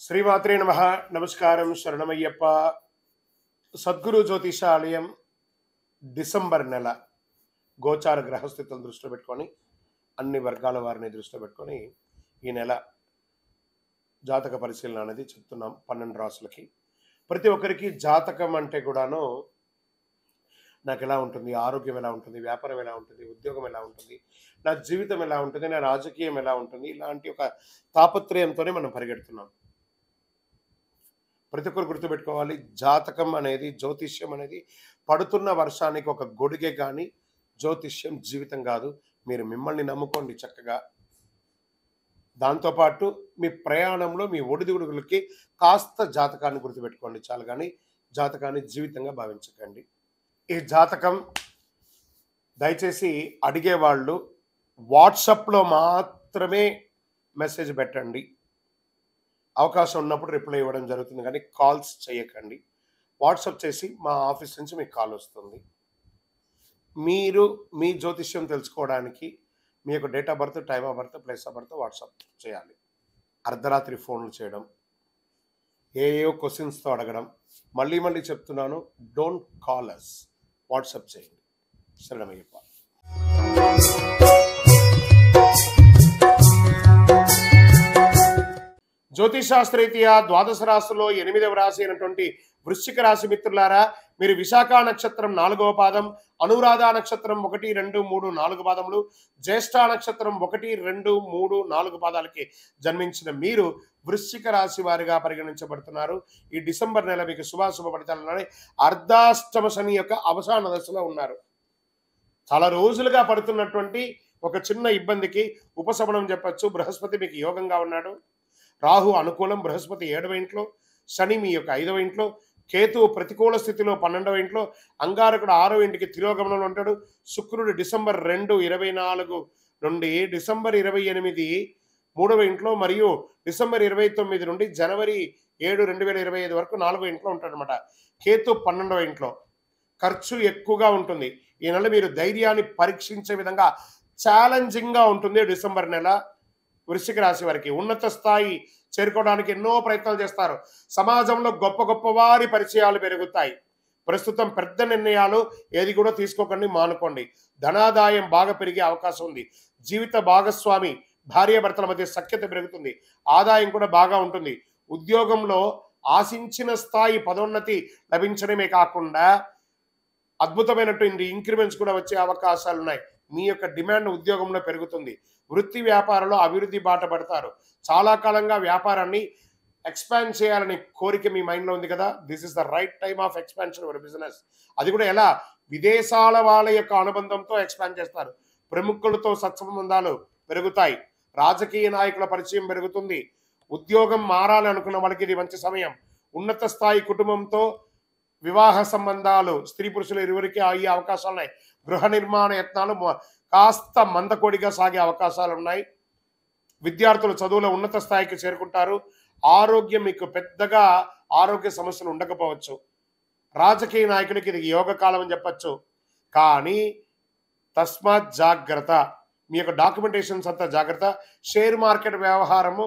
శ్రీమాత్రే నమః. నమస్కారం, శరణమయ్యప్ప. సద్గురు జ్యోతిషాలయం డిసెంబర్ నెల గోచార గ్రహస్థితులను దృష్టిలో పెట్టుకొని అన్ని వర్గాల వారిని దృష్టిలో పెట్టుకొని ఈ నెల జాతక పరిశీలన అనేది చెప్తున్నాం 12 రాసులకి. ప్రతి ఒక్కరికి జాతకం అంటే కూడాను నాకు ఎలా ఉంటుంది, ఆరోగ్యం ఎలా ఉంటుంది, వ్యాపారం ఎలా ఉంటుంది, ఉద్యోగం ఎలా ఉంటుంది, నా జీవితం ఎలా ఉంటుంది, నా రాజకీయం ఎలా ఉంటుంది, ఇలాంటి ఒక తాపత్రయంతోనే మనం పరిగెడుతున్నాం. ప్రతి ఒక్కరు గుర్తుపెట్టుకోవాలి, జాతకం అనేది, జ్యోతిష్యం అనేది పడుతున్న వర్షానికి ఒక గొడుగే కానీ జ్యోతిష్యం జీవితం కాదు. మీరు మిమ్మల్ని నమ్ముకోండి చక్కగా. దాంతోపాటు మీ ప్రయాణంలో మీ ఒడిదుడుగులకి కాస్త జాతకాన్ని గుర్తుపెట్టుకోండి చాలు, కానీ జాతకాన్ని జీవితంగా భావించకండి. ఈ జాతకం దయచేసి అడిగేవాళ్ళు వాట్సాప్లో మాత్రమే మెసేజ్ పెట్టండి. అవకాశం ఉన్నప్పుడు రిప్లై ఇవ్వడం జరుగుతుంది, కానీ కాల్స్ చేయకండి. వాట్సాప్ చేసి మా ఆఫీస్ నుంచి మీకు కాల్ వస్తుంది. మీరు మీ జ్యోతిష్యం తెలుసుకోవడానికి మీ యొక్క date of birth, time of birth, place of birth WhatsApp చేయాలి. అర్ధరాత్రి ఫోన్లు చేయడం, ఏయో క్వశ్చన్స్తో అడగడం, మళ్ళీ మళ్ళీ చెప్తున్నాను, డోంట్ కాల్ అస్, వాట్సాప్ చేయండి. శరణమయ్యప్ప. జ్యోతిషాస్త్రరీత్యా ద్వాదశ రాశిలో 8వ రాశి అయినటువంటి వృశ్చిక రాశి మిత్రులారా, మీరు విశాఖ నక్షత్రం 4వ పాదం, అనురాధ నక్షత్రం 1, 2, 3, 4 పాదములు, జ్యేష్ఠ నక్షత్రం 1, 2, 3, 4 పాదాలకి జన్మించిన మీరు వృశ్చిక రాశి వారిగా పరిగణించబడుతున్నారు. ఈ డిసెంబర్ నెల మీకు శుభాశుభ ఫలితాలనే అర్ధాష్టమ శని యొక్క అవసాన దశలో ఉన్నారు. చాలా రోజులుగా పడుతున్నటువంటి ఒక చిన్న ఇబ్బందికి ఉపశమనం చెప్పచ్చు. బృహస్పతి మీకు యోగంగా ఉన్నాడు. రాహు అనుకూలం, బృహస్పతి 7వ ఇంట్లో, శని మీ యొక్క 5వ ఇంట్లో, కేతువు ప్రతికూల స్థితిలో 12వ ఇంట్లో, అంగారకుడు 6వ ఇంటికి తిరోగమనంలో ఉంటాడు. శుక్రుడు డిసెంబర్ 2, 24 నుండి డిసెంబర్ 28 3వ ఇంట్లో, మరియు డిసెంబర్ 29 నుండి జనవరి 7, 2025 వరకు 4వ ఇంట్లో ఉంటాడనమాట. కేతు 12వ ఇంట్లో. ఖర్చు ఎక్కువగా ఉంటుంది. ఈ నెల మీరు ధైర్యాన్ని పరీక్షించే విధంగా ఛాలెంజింగ్గా ఉంటుంది. డిసెంబర్ నెల వృశ్చిక రాశి వారికి ఉన్నత స్థాయి చేరుకోవడానికి ఎన్నో ప్రయత్నాలు చేస్తారు. సమాజంలో గొప్ప గొప్ప వారి పరిచయాలు పెరుగుతాయి. ప్రస్తుతం పెద్ద నిర్ణయాలు ఏది కూడా తీసుకోకండి, మానుకోండి. ధనాదాయం బాగా పెరిగే అవకాశం ఉంది. జీవిత భాగస్వామి భార్యాభర్తల మధ్య సఖ్యత పెరుగుతుంది. ఆదాయం కూడా బాగా ఉంటుంది. ఉద్యోగంలో ఆశించిన స్థాయి పదోన్నతి లభించడమే కాకుండా అద్భుతమైనటువంటి ఇంక్రిమెంట్స్ కూడా వచ్చే అవకాశాలు ఉన్నాయి. మీ యొక్క డిమాండ్ ఉద్యోగంలో పెరుగుతుంది. వృత్తి వ్యాపారంలో అభివృద్ధి బాట పడతారు. చాలా కాలంగా వ్యాపారాన్ని ఎక్స్పాండ్ చేయాలనే కోరిక మీ మైండ్లో ఉంది కదా, this is the right time of expansion our business. అది కూడా ఎలా? విదేశాల వాళ్ళ యొక్క అనుబంధంతో ఎక్స్పాండ్ చేస్తారు. ప్రముఖులతో సత్సంబంధాలు పెరుగుతాయి. రాజకీయ నాయకుల పరిచయం పెరుగుతుంది. ఉద్యోగం మారాలి అనుకున్న వాళ్ళకి ఇది మంచి సమయం. ఉన్నత స్థాయి కుటుంబంతో వివాహ సంబంధాలు స్త్రీ పురుషులు ఇరువురికి అయ్యే అవకాశాలు ఉన్నాయి. గృహ నిర్మాణ యత్నాలు కాస్త మందకోడిగా సాగే అవకాశాలు ఉన్నాయి. విద్యార్థులు చదువులో ఉన్నత స్థాయికి చేరుకుంటారు. ఆరోగ్యం మీకు పెద్దగా ఆరోగ్య సమస్యలు ఉండకపోవచ్చు. రాజకీయ నాయకులకి ఇది యోగ కాలం అని చెప్పచ్చు. కానీ తస్మాత్ జాగ్రత్త, మీ యొక్క డాక్యుమెంటేషన్స్ అంతా జాగ్రత్త. షేర్ మార్కెట్ వ్యవహారము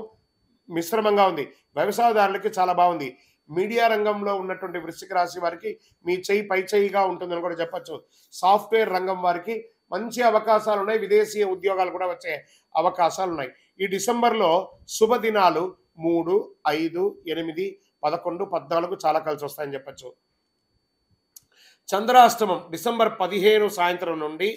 మిశ్రమంగా ఉంది. వ్యవసాయదారులకి చాలా బాగుంది. మీడియా రంగంలో ఉన్నటువంటి వృశ్చిక రాశి వారికి మీ చేయి పై చేయిగా ఉంటుందని కూడా చెప్పచ్చు. సాఫ్ట్వేర్ రంగం వారికి మంచి అవకాశాలు ఉన్నాయి. విదేశీయ ఉద్యోగాలు కూడా వచ్చే అవకాశాలు ఉన్నాయి. ఈ డిసెంబర్లో శుభదినాలు 3, 5, 8, 11, 14 చాలా కలిసి వస్తాయని చెప్పచ్చు. చంద్రాష్టమం డిసెంబర్ 15 సాయంత్రం నుండి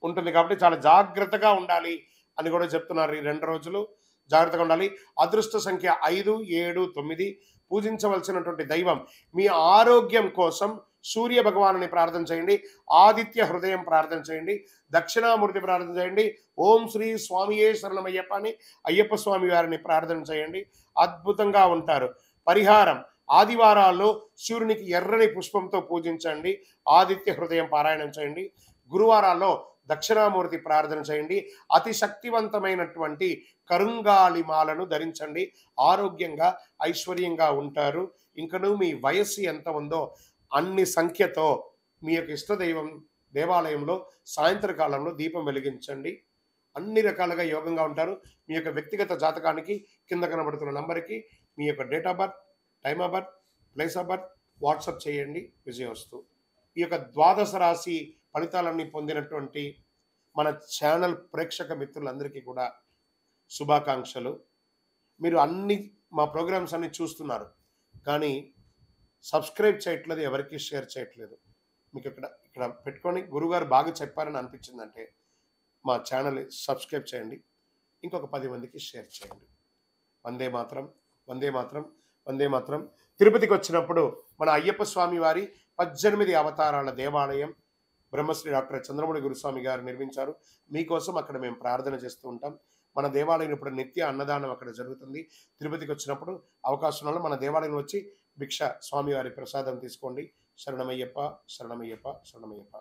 ఉంటుంది కాబట్టి చాలా జాగ్రత్తగా ఉండాలి అని కూడా చెప్తున్నారు. ఈ 2 రోజులు జాగ్రత్తగా ఉండాలి. అదృష్ట సంఖ్య 5, 7, 9. పూజించవలసినటువంటి దైవం, మీ ఆరోగ్యం కోసం సూర్య భగవానుని ప్రార్థన చేయండి. ఆదిత్య హృదయం ప్రార్థన చేయండి. దక్షిణామూర్తి ప్రార్థన చేయండి. ఓం శ్రీ స్వామియే శరణమయ్యప్ప అని అయ్యప్ప స్వామి వారిని ప్రార్థన చేయండి. అద్భుతంగా ఉంటారు. పరిహారం, ఆదివారాల్లో సూర్యునికి ఎర్రని పుష్పంతో పూజించండి. ఆదిత్య హృదయం పారాయణం చేయండి. గురువారాల్లో దక్షిణామూర్తి ప్రార్థన చేయండి. అతి శక్తివంతమైనటువంటి కరుంగాలి మాలను ధరించండి. ఆరోగ్యంగా ఐశ్వర్యంగా ఉంటారు. ఇంకను మీ వయస్సు ఎంత ఉందో అన్ని సంఖ్యతో మీ యొక్క ఇష్టదైవం దేవాలయంలో సాయంత్రకాలంలో దీపం వెలిగించండి. అన్ని రకాలుగా యోగంగా ఉంటారు. మీ యొక్క వ్యక్తిగత జాతకానికి కింద కనబడుతున్న నంబర్కి మీ యొక్క date of birth, time of birth, place of birth WhatsApp చేయండి. విజయవస్తు. ఈ యొక్క ద్వాదశ రాశి ఫలితాలన్నీ పొందినటువంటి మన ఛానల్ ప్రేక్షక మిత్రులందరికీ కూడా శుభాకాంక్షలు. మీరు అన్ని మా ప్రోగ్రామ్స్ అన్ని చూస్తున్నారు, కానీ సబ్స్క్రైబ్ చేయట్లేదు, ఎవరికి షేర్ చేయట్లేదు. మీకు ఇక్కడ పెట్టుకొని గురుగారు బాగా చెప్పారని అనిపించిందంటే మా ఛానల్ని సబ్స్క్రైబ్ చేయండి, ఇంకొక 10 మందికి షేర్ చేయండి. వందే మాత్రం, వందే మాత్రం, వందే మాత్రం. తిరుపతికి వచ్చినప్పుడు మన అయ్యప్ప స్వామి వారి 18 అవతారాల దేవాలయం బ్రహ్మశ్రీ డాక్టర్ చంద్రమౌళి గురుస్వామి గారు నిర్మించారు. మీకోసం అక్కడ మేము ప్రార్థన చేస్తూ ఉంటాం. మన దేవాలయం ఇప్పుడు నిత్య అన్నదానం అక్కడ జరుగుతుంది. తిరుపతికి వచ్చినప్పుడు అవకాశం వల్ల మన దేవాలయం వచ్చి భిక్ష స్వామివారి ప్రసాదం తీసుకోండి. శరణమయ్యప్ప, శరణమయ్యప్ప, శరణమయ్యప్ప.